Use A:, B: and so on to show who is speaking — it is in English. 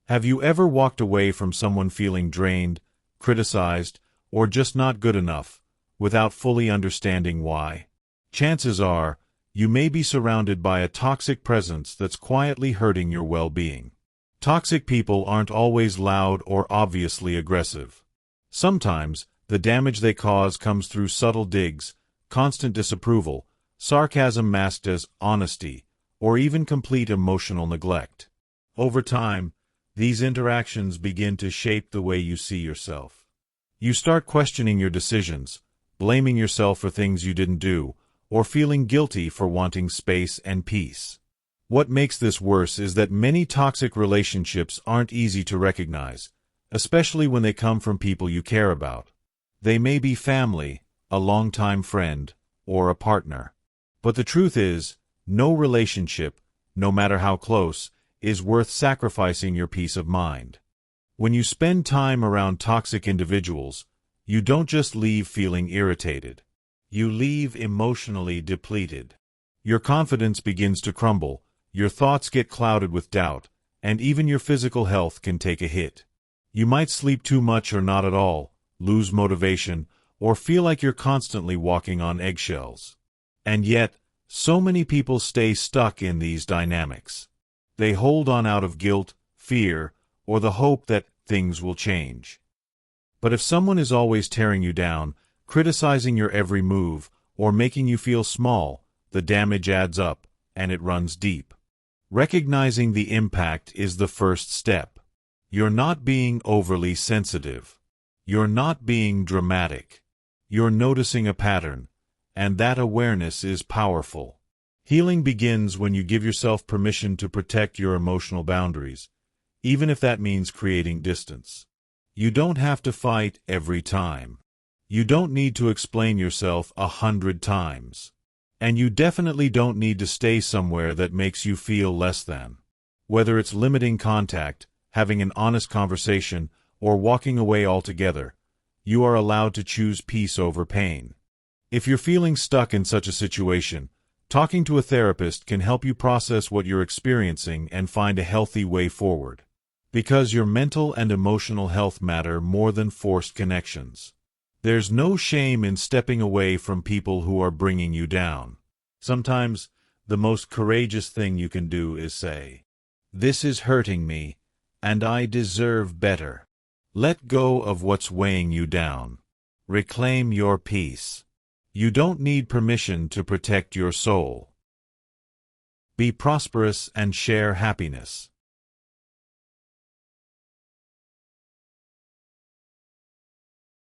A: Have you ever walked away from someone feeling drained, criticized, or just not good enough, without fully understanding why? Chances are, you may be surrounded by a toxic presence that's quietly hurting your well-being. Toxic people aren't always loud or obviously aggressive. Sometimes, the damage they cause comes through subtle digs, constant disapproval, sarcasm masked as honesty, or even complete emotional neglect. Over time, these interactions begin to shape the way you see yourself. You start questioning your decisions, blaming yourself for things you didn't do, or feeling guilty for wanting space and peace. What makes this worse is that many toxic relationships aren't easy to recognize, especially when they come from people you care about. They may be family, a longtime friend, or a partner. But the truth is, no relationship, no matter how close, is worth sacrificing your peace of mind. When you spend time around toxic individuals, you don't just leave feeling irritated. You leave emotionally depleted. Your confidence begins to crumble, your thoughts get clouded with doubt, and even your physical health can take a hit. You might sleep too much or not at all, lose motivation, or feel like you're constantly walking on eggshells. And yet, so many people stay stuck in these dynamics. They hold on out of guilt, fear, or the hope that things will change. But if someone is always tearing you down, criticizing your every move, or making you feel small, the damage adds up, and it runs deep. Recognizing the impact is the first step. You're not being overly sensitive. You're not being dramatic. You're noticing a pattern, and that awareness is powerful. Healing begins when you give yourself permission to protect your emotional boundaries, even if that means creating distance. You don't have to fight every time. You don't need to explain yourself 100 times. And you definitely don't need to stay somewhere that makes you feel less than. Whether it's limiting contact, having an honest conversation, or walking away altogether, you are allowed to choose peace over pain. If you're feeling stuck in such a situation, talking to a therapist can help you process what you're experiencing and find a healthy way forward. Because your mental and emotional health matter more than forced connections. There's no shame in stepping away from people who are bringing you down. Sometimes, the most courageous thing you can do is say, "This is hurting me, and I deserve better." Let go of what's weighing you down. Reclaim your peace. You don't need permission to protect your soul. Be prosperous and share happiness.